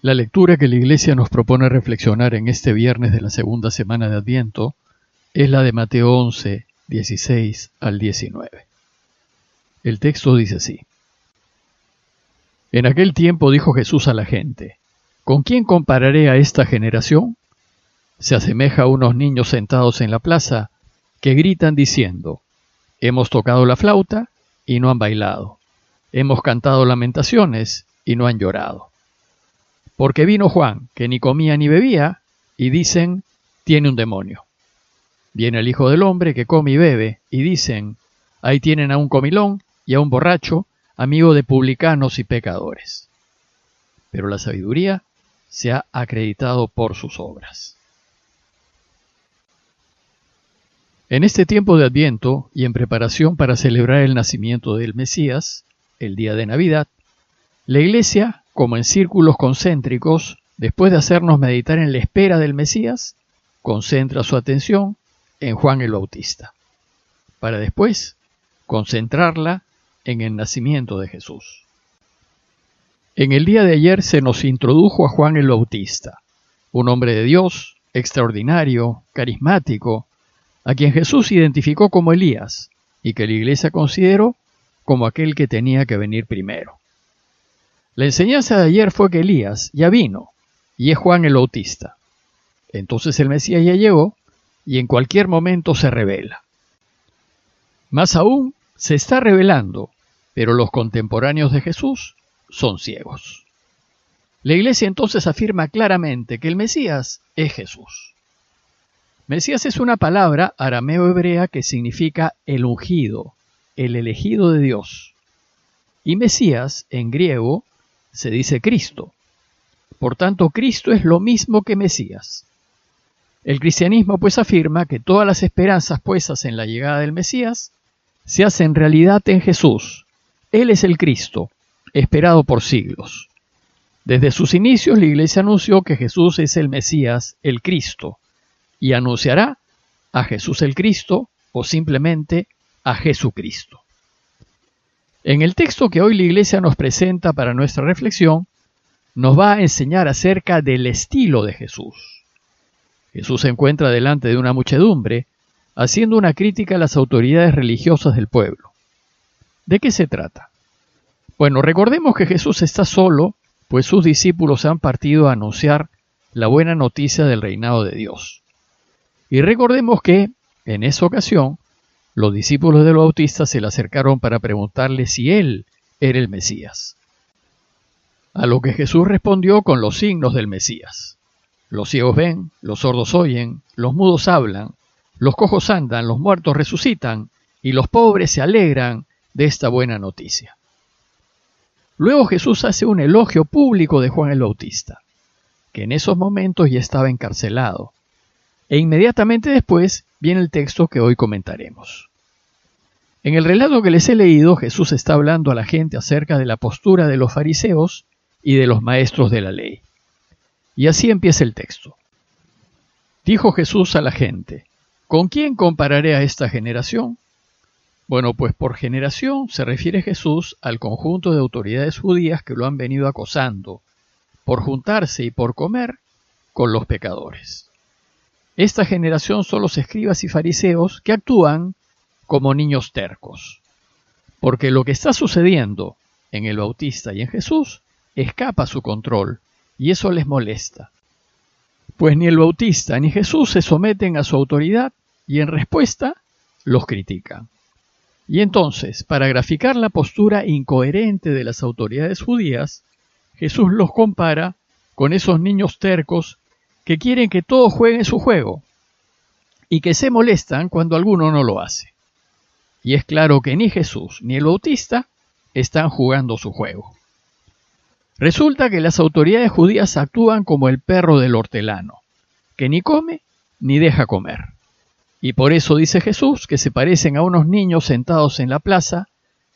La lectura que la Iglesia nos propone reflexionar en este viernes de la segunda semana de Adviento es la de Mateo 11, 16 al 19. El texto dice así: En aquel tiempo dijo Jesús a la gente: ¿Con quién compararé a esta generación? Se asemeja a unos niños sentados en la plaza que gritan diciendo: Hemos tocado la flauta y no han bailado. Hemos cantado lamentaciones y no han llorado. Porque vino Juan, que ni comía ni bebía, y dicen: tiene un demonio. Viene el Hijo del Hombre, que come y bebe, y dicen: ahí tienen a un comilón y a un borracho, amigo de publicanos y pecadores. Pero la sabiduría se ha acreditado por sus obras. En este tiempo de Adviento y en preparación para celebrar el nacimiento del Mesías, el día de Navidad, la Iglesia, como en círculos concéntricos, después de hacernos meditar en la espera del Mesías, concentra su atención en Juan el Bautista, para después concentrarla en el nacimiento de Jesús. En el día de ayer se nos introdujo a Juan el Bautista, un hombre de Dios, extraordinario, carismático, a quien Jesús identificó como Elías y que la Iglesia consideró como aquel que tenía que venir primero. La enseñanza de ayer fue que Elías ya vino y es Juan el Bautista. Entonces el Mesías ya llegó y en cualquier momento se revela. Más aún, se está revelando, pero los contemporáneos de Jesús son ciegos. La Iglesia entonces afirma claramente que el Mesías es Jesús. Mesías es una palabra arameo-hebrea que significa el ungido, el elegido de Dios. Y Mesías, en griego, se dice Cristo. Por tanto, Cristo es lo mismo que Mesías. El cristianismo pues afirma que todas las esperanzas puestas en la llegada del Mesías se hacen realidad en Jesús. Él es el Cristo, esperado por siglos. Desde sus inicios la Iglesia anunció que Jesús es el Mesías, el Cristo, y anunciará a Jesús el Cristo o simplemente a Jesucristo. En el texto que hoy la Iglesia nos presenta para nuestra reflexión, nos va a enseñar acerca del estilo de Jesús. Jesús se encuentra delante de una muchedumbre, haciendo una crítica a las autoridades religiosas del pueblo. ¿De qué se trata? Bueno, recordemos que Jesús está solo, pues sus discípulos han partido a anunciar la buena noticia del reinado de Dios. Y recordemos que, en esa ocasión, los discípulos del Bautista se le acercaron para preguntarle si él era el Mesías. A lo que Jesús respondió con los signos del Mesías. Los ciegos ven, los sordos oyen, los mudos hablan, los cojos andan, los muertos resucitan, y los pobres se alegran de esta buena noticia. Luego Jesús hace un elogio público de Juan el Bautista, que en esos momentos ya estaba encarcelado, e inmediatamente después viene el texto que hoy comentaremos. En el relato que les he leído, Jesús está hablando a la gente acerca de la postura de los fariseos y de los maestros de la ley. Y así empieza el texto. Dijo Jesús a la gente: ¿con quién compararé a esta generación? Bueno, pues por generación se refiere Jesús al conjunto de autoridades judías que lo han venido acosando, por juntarse y por comer con los pecadores. Esta generación son los escribas y fariseos que actúan como niños tercos, porque lo que está sucediendo en el Bautista y en Jesús escapa a su control, y eso les molesta. Pues ni el Bautista ni Jesús se someten a su autoridad y en respuesta los critican. Y entonces, para graficar la postura incoherente de las autoridades judías, Jesús los compara con esos niños tercos que quieren que todos jueguen su juego y que se molestan cuando alguno no lo hace. Y es claro que ni Jesús ni el Bautista están jugando su juego. Resulta que las autoridades judías actúan como el perro del hortelano, que ni come ni deja comer. Y por eso dice Jesús que se parecen a unos niños sentados en la plaza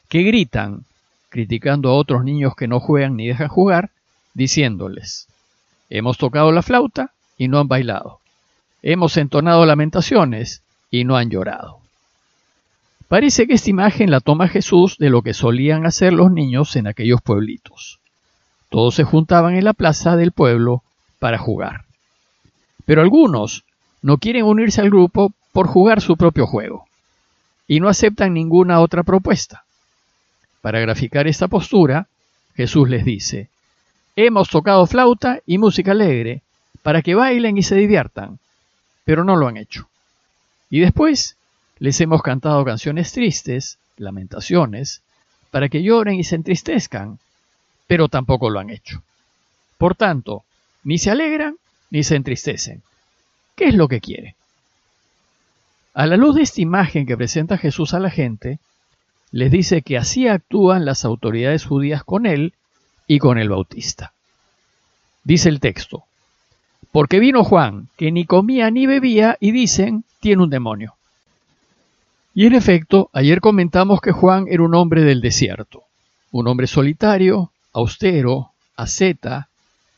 que gritan, criticando a otros niños que no juegan ni dejan jugar, diciéndoles: hemos tocado la flauta y no han bailado. Hemos entonado lamentaciones y no han llorado. Parece que esta imagen la toma Jesús de lo que solían hacer los niños en aquellos pueblitos. Todos se juntaban en la plaza del pueblo para jugar. Pero algunos no quieren unirse al grupo por jugar su propio juego y no aceptan ninguna otra propuesta. Para graficar esta postura, Jesús les dice: hemos tocado flauta y música alegre para que bailen y se diviertan, pero no lo han hecho. Y después les hemos cantado canciones tristes, lamentaciones, para que lloren y se entristezcan, pero tampoco lo han hecho. Por tanto, ni se alegran ni se entristecen. ¿Qué es lo que quieren? A la luz de esta imagen que presenta Jesús a la gente, les dice que así actúan las autoridades judías con él y con el Bautista. Dice el texto: porque vino Juan, que ni comía ni bebía, y dicen, tiene un demonio. Y en efecto, ayer comentamos que Juan era un hombre del desierto, un hombre solitario, austero, asceta,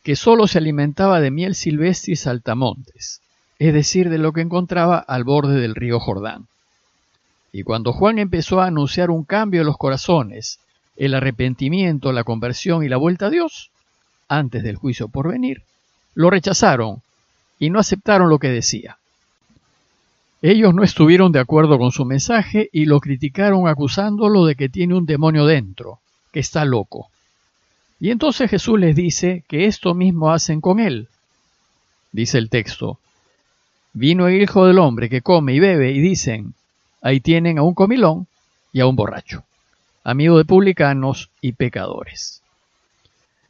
que solo se alimentaba de miel silvestre y saltamontes, es decir, de lo que encontraba al borde del río Jordán. Y cuando Juan empezó a anunciar un cambio en los corazones, el arrepentimiento, la conversión y la vuelta a Dios, antes del juicio por venir, lo rechazaron y no aceptaron lo que decía. Ellos no estuvieron de acuerdo con su mensaje y lo criticaron acusándolo de que tiene un demonio dentro, que está loco. Y entonces Jesús les dice que esto mismo hacen con él. Dice el texto: vino el Hijo del Hombre que come y bebe, y dicen, ahí tienen a un comilón y a un borracho, amigo de publicanos y pecadores.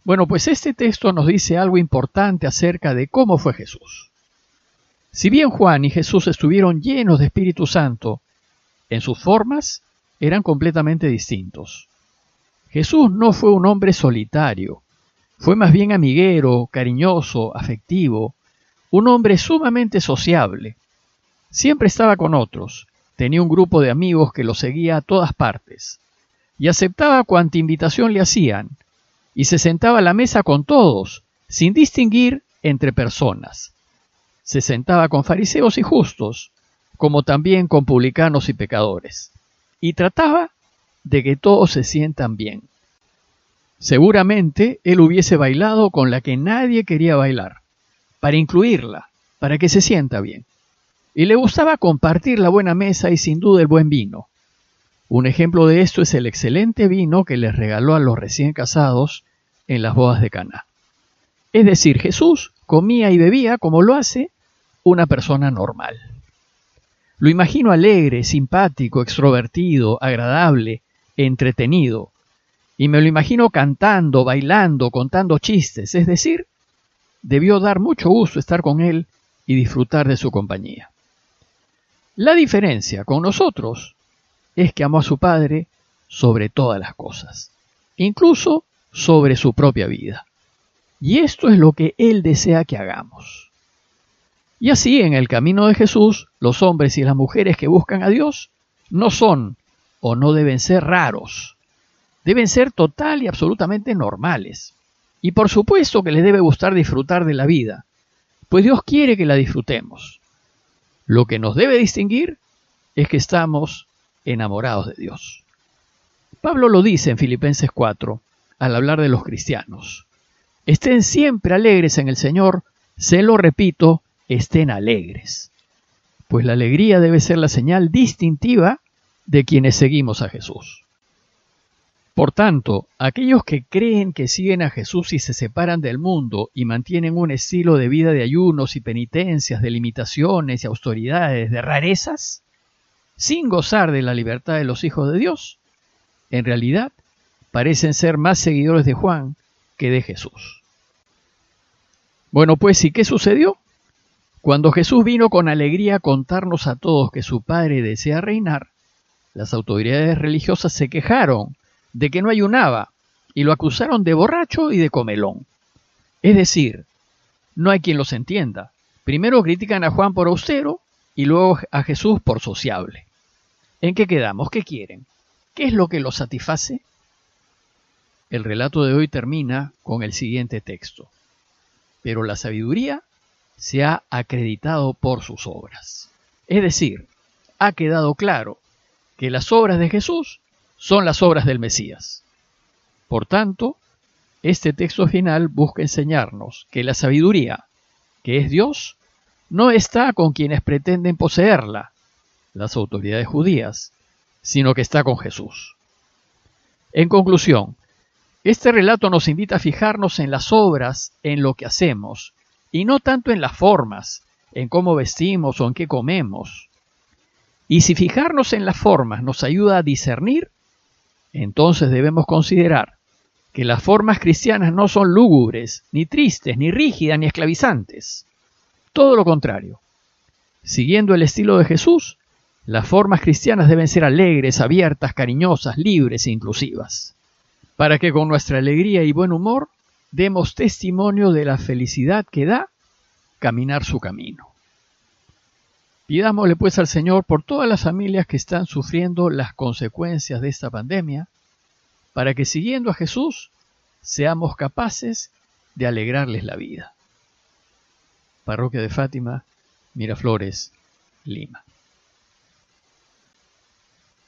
Bueno, pues este texto nos dice algo importante acerca de cómo fue Jesús. Si bien Juan y Jesús estuvieron llenos de Espíritu Santo, en sus formas eran completamente distintos. Jesús no fue un hombre solitario, fue más bien amiguero, cariñoso, afectivo, un hombre sumamente sociable. Siempre estaba con otros, tenía un grupo de amigos que lo seguía a todas partes, y aceptaba cuanta invitación le hacían, y se sentaba a la mesa con todos, sin distinguir entre personas. Se sentaba con fariseos y justos, como también con publicanos y pecadores, y trataba de que todos se sientan bien. Seguramente él hubiese bailado con la que nadie quería bailar, para incluirla, para que se sienta bien. Y le gustaba compartir la buena mesa y sin duda el buen vino. Un ejemplo de esto es el excelente vino que les regaló a los recién casados en las bodas de Caná. Es decir, Jesús comía y bebía como lo hace una persona normal. Lo imagino alegre, simpático, extrovertido, agradable, entretenido. Y me lo imagino cantando, bailando, contando chistes. Es decir, debió dar mucho gusto estar con él y disfrutar de su compañía. La diferencia con nosotros es que amó a su Padre sobre todas las cosas, incluso sobre su propia vida. Y esto es lo que Él desea que hagamos. Y así, en el camino de Jesús, los hombres y las mujeres que buscan a Dios no son o no deben ser raros. Deben ser total y absolutamente normales. Y por supuesto que les debe gustar disfrutar de la vida, pues Dios quiere que la disfrutemos. Lo que nos debe distinguir es que estamos enamorados de Dios. Pablo lo dice en Filipenses 4, al hablar de los cristianos. Estén siempre alegres en el Señor, se lo repito, estén alegres. Pues la alegría debe ser la señal distintiva de quienes seguimos a Jesús. Por tanto, aquellos que creen que siguen a Jesús y se separan del mundo y mantienen un estilo de vida de ayunos y penitencias, de limitaciones y austeridades, de rarezas, sin gozar de la libertad de los hijos de Dios, en realidad parecen ser más seguidores de Juan que de Jesús. Bueno, pues, ¿y qué sucedió? Cuando Jesús vino con alegría a contarnos a todos que su Padre desea reinar, las autoridades religiosas se quejaron de que no ayunaba y lo acusaron de borracho y de comelón. Es decir, no hay quien los entienda. Primero critican a Juan por austero y luego a Jesús por sociable. ¿En qué quedamos? ¿Qué quieren? ¿Qué es lo que los satisface? El relato de hoy termina con el siguiente texto. Pero la sabiduría se ha acreditado por sus obras. Es decir, ha quedado claro que las obras de Jesús son las obras del Mesías. Por tanto, Este texto final busca enseñarnos que la sabiduría, que es Dios, no está con quienes pretenden poseerla, las autoridades judías, sino que está con Jesús. En conclusión, este relato nos invita a fijarnos en las obras, en lo que hacemos, y no tanto en las formas, en cómo vestimos o en qué comemos. Y si fijarnos en las formas nos ayuda a discernir, entonces debemos considerar que las formas cristianas no son lúgubres, ni tristes, ni rígidas, ni esclavizantes. Todo lo contrario. Siguiendo el estilo de Jesús, las formas cristianas deben ser alegres, abiertas, cariñosas, libres e inclusivas, para que con nuestra alegría y buen humor demos testimonio de la felicidad que da caminar su camino. Pidámosle pues al Señor por todas las familias que están sufriendo las consecuencias de esta pandemia, para que siguiendo a Jesús seamos capaces de alegrarles la vida. Parroquia de Fátima, Miraflores, Lima.